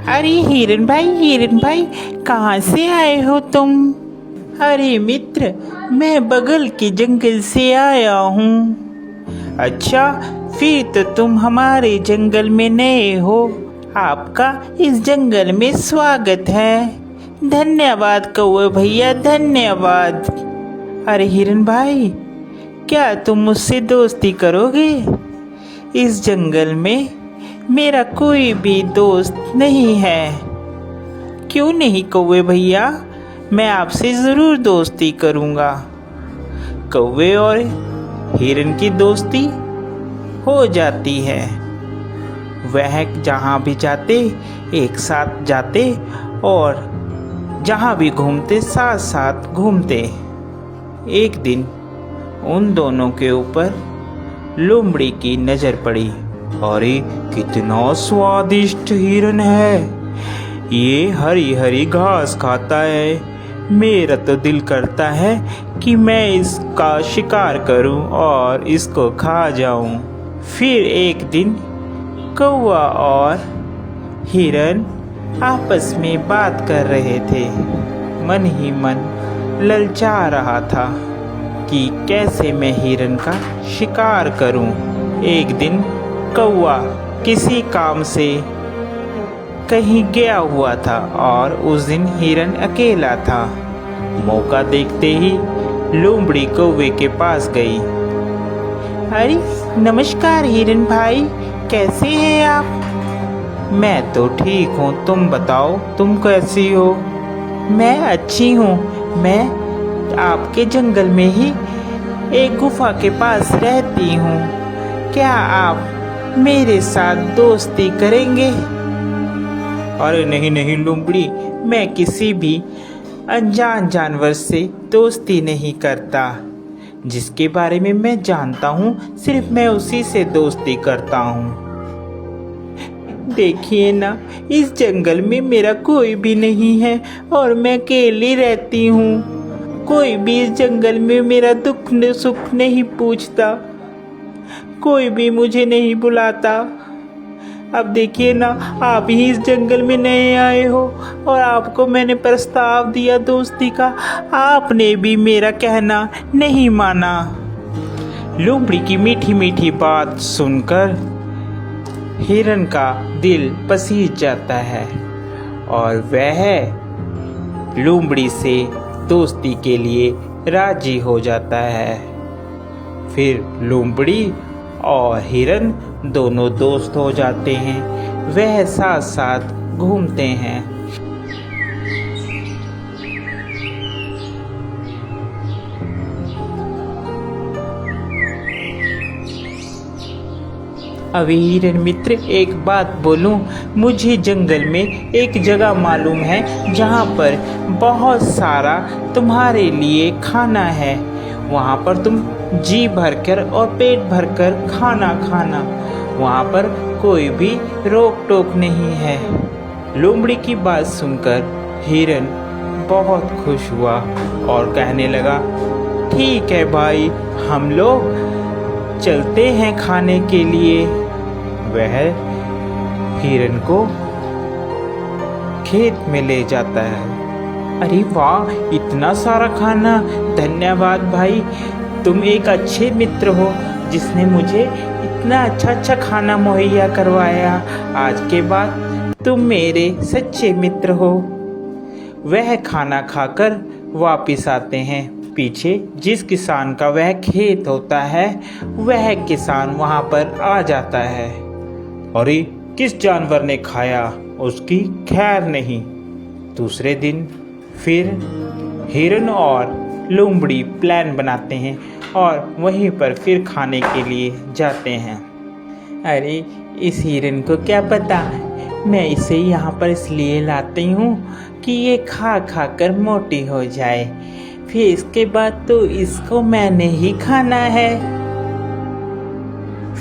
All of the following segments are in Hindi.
अरे हिरन भाई, कहाँ से आए हो तुम? अरे मित्र, मैं बगल के जंगल से आया हूँ। अच्छा, फिर तो तुम हमारे जंगल में नए हो। आपका इस जंगल में स्वागत है। धन्यवाद कौवे भैया, धन्यवाद। अरे हिरन भाई, क्या तुम मुझसे दोस्ती करोगे? इस जंगल में मेरा कोई भी दोस्त नहीं है। क्यों नहीं कौवे भैया, मैं आपसे ज़रूर दोस्ती करूँगा। कौवे और हिरन की दोस्ती हो जाती है। वह जहाँ भी जाते एक साथ जाते और जहाँ भी घूमते साथ साथ घूमते। एक दिन उन दोनों के ऊपर लोमड़ी की नज़र पड़ी। अरे कितना स्वादिष्ट हिरन है, ये हरी हरी घास खाता है। मेरा तो दिल करता है कि मैं इसका शिकार करूं और इसको खा जाऊं। फिर एक दिन कौवा और हिरन आपस में बात कर रहे थे। मन ही मन ललचा रहा था कि कैसे मैं हिरन का शिकार करूं। एक दिन कौवा किसी काम से कहीं गया हुआ था और उस दिन हिरन अकेला था। मौका देखते ही लोमड़ी कौवे के पास गई। अरे नमस्कार हिरन भाई, कैसे हैं आप? मैं तो ठीक हूँ, तुम बताओ तुम कैसी हो? मैं अच्छी हूँ। मैं आपके जंगल में ही एक गुफा के पास रहती हूँ। क्या आप मेरे साथ दोस्ती करेंगे? अरे नहीं नहीं लोमड़ी, मैं किसी भी अनजान जानवर से दोस्ती नहीं करता। जिसके बारे में मैं जानता हूँ सिर्फ मैं उसी से दोस्ती करता हूँ। देखिए ना, इस जंगल में मेरा कोई भी नहीं है और मैं अकेली रहती हूँ। कोई भी इस जंगल में मेरा दुख सुख नहीं पूछता, कोई भी मुझे नहीं बुलाता। अब देखिए ना, आप ही इस जंगल में नए आए हो और आपको मैंने प्रस्ताव दिया दोस्ती का, आपने भी मेरा कहना नहीं माना। लोमड़ी की मीठी मीठी बात सुनकर हिरन का दिल पसीज जाता है और वह लोमड़ी से दोस्ती के लिए राजी हो जाता है। फिर लोमड़ी और हिरन दोनों दोस्त हो जाते हैं। वह साथ साथ घूमते हैं। अभी हिरन मित्र, एक बात बोलूं, मुझे जंगल में एक जगह मालूम है जहाँ पर बहुत सारा तुम्हारे लिए खाना है। वहाँ पर तुम जी भरकर और पेट भरकर खाना खाना, वहाँ पर कोई भी रोक टोक नहीं है। लोमड़ी की बात सुनकर हिरन बहुत खुश हुआ और कहने लगा, ठीक है भाई, हम लोग चलते हैं खाने के लिए। वह हिरन को खेत में ले जाता है। अरे वाह, इतना सारा खाना! धन्यवाद भाई, तुम एक अच्छे मित्र हो जिसने मुझे इतना अच्छा खाना मुहैया करवाया। आज के बाद तुम मेरे सच्चे मित्र हो। वह खाना खाकर वापिस आते हैं। पीछे जिस किसान का वह खेत होता है, वह किसान वहाँ पर आ जाता है। अरे किस जानवर ने खाया, उसकी खैर नहीं। दूसरे दिन फिर हिरन और लोमड़ी प्लान बनाते हैं और वहीं पर फिर खाने के लिए जाते हैं। अरे इस हिरन को क्या पता, मैं इसे यहाँ पर इसलिए लाती हूँ कि ये खा खा कर मोटी हो जाए, फिर इसके बाद तो इसको मैंने ही खाना है।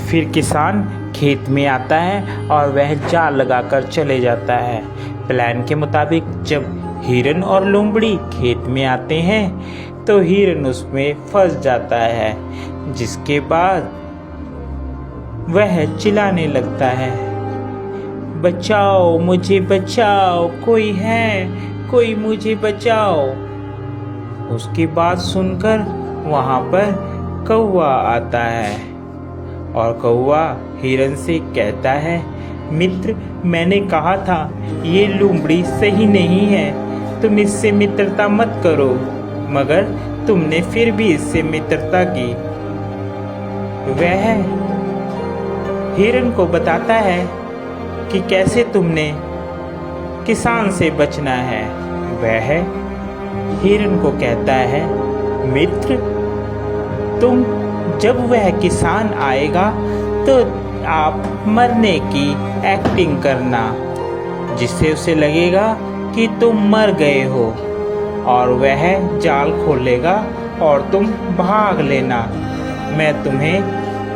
फिर किसान खेत में आता है और वह जाल लगाकर चले जाता है। प्लान के मुताबिक जब हिरन और लोमड़ी खेत में आते हैं तो हिरन उसमें फंस जाता है, जिसके बाद वह चिल्लाने लगता है, बचाओ, मुझे बचाओ, कोई है, कोई मुझे बचाओ। उसकी बात सुनकर वहाँ पर कौवा आता है और कौवा हिरन से कहता है, मित्र, मैंने कहा था ये लोमड़ी सही नहीं है, तुम इससे मित्रता मत करो, मगर तुमने फिर भी इससे मित्रता की। वह हिरन को बताता है कि कैसे तुमने किसान से बचना है। वह हिरन को कहता है, मित्र, तुम जब वह किसान आएगा तो आप मरने की एक्टिंग करना, जिससे उसे लगेगा कि तुम मर गए हो, और वह जाल खोलेगा और तुम भाग लेना। मैं तुम्हें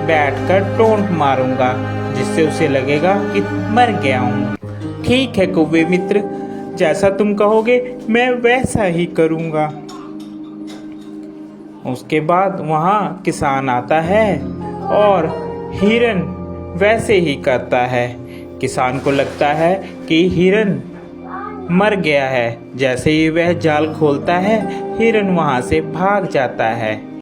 बैठकर टोंट मारूंगा, जिससे उसे लगेगा कि मर गया हूँ। ठीक है कौवे मित्र, जैसा तुम कहोगे मैं वैसा ही करूँगा। उसके बाद वहाँ किसान आता है और हिरन वैसे ही करता है। किसान को लगता है कि हिरन मर गया है। जैसे ही वह जाल खोलता है, हिरन वहाँ से भाग जाता है।